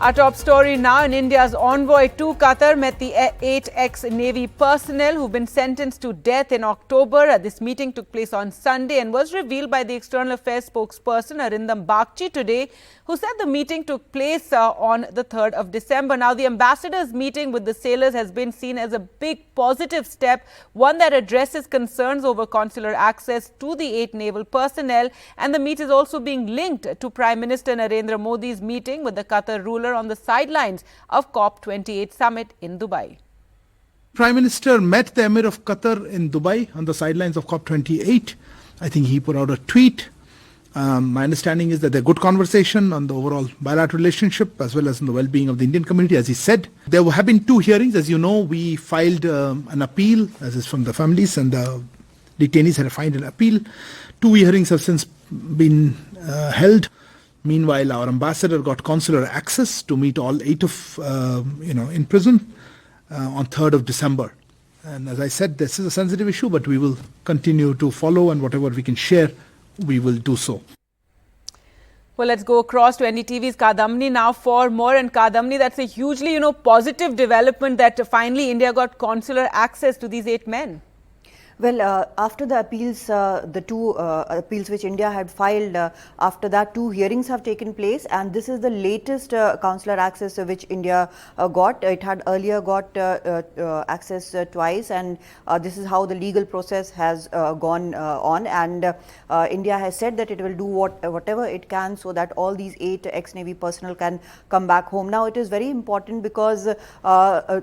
Our top story now, in India's envoy to Qatar met the 8 ex-Navy personnel who've been sentenced to death in October. This meeting took place on Sunday and was revealed by the External Affairs spokesperson Arindam Bagchi today, who said the meeting took place on the 3rd of December. Now, the ambassador's meeting with the sailors has been seen as a big positive step, one that addresses concerns over consular access to the 8 naval personnel. And the meet is also being linked to Prime Minister Narendra Modi's meeting with the Qatar ruler on the sidelines of COP28 summit in Dubai. Prime Minister met the Emir of Qatar in Dubai on the sidelines of COP28. I think he put out a tweet. My understanding is that there are good conversation on the overall bilateral relationship as well as in the well-being of the Indian community, as he said. There have been 2 hearings. As you know, we filed an appeal, as is from the families, and the detainees had filed an appeal. 2 hearings have since been held. Meanwhile, our ambassador got consular access to meet all 8 of, in prison on 3rd of December. And as I said, this is a sensitive issue, but we will continue to follow, and whatever we can share, we will do so. Well, let's go across to NDTV's Kadamni now for more. And Kadamni, that's a hugely, positive development that finally India got consular access to these 8 men. Well, after the appeals, the 2 appeals which India had filed, after that 2 hearings have taken place, and this is the latest consular access which India got. It had earlier got access twice, and this is how the legal process has gone on. And India has said that it will do whatever it can so that all these 8 ex-Navy personnel can come back home. Now, it is very important because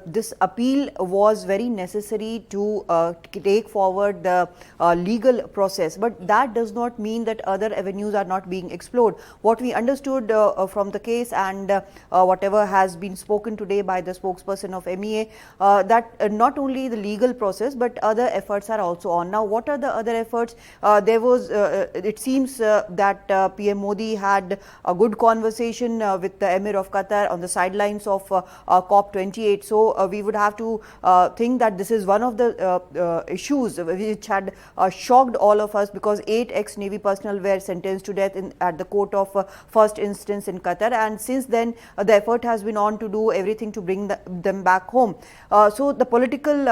this appeal was very necessary to take forward the legal process, but that does not mean that other avenues are not being explored. What we understood from the case and whatever has been spoken today by the spokesperson of MEA, that not only the legal process but other efforts are also on. Now, what are the other efforts? It seems that PM Modi had a good conversation with the Emir of Qatar on the sidelines of COP28. So we would have to think that this is one of the issues which had shocked all of us, because 8 ex-Navy personnel were sentenced to death at the court of first instance in Qatar, and since then the effort has been on to do everything to bring them back home. So the political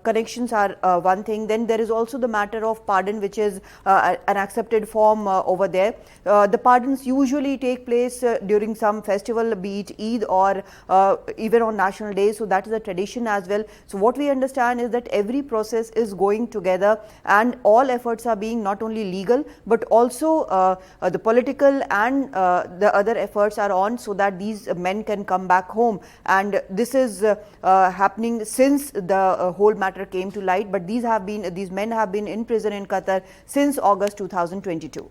connections are one thing. Then there is also the matter of pardon, which is an accepted form over there. The pardons usually take place during some festival, be it Eid or even on national days, so that is a tradition as well. So what we understand is that every process is going together, and all efforts are being not only legal but also the political and the other efforts are on so that these men can come back home. And this is happening since the whole matter came to light, but these men have been in prison in Qatar since August 2022.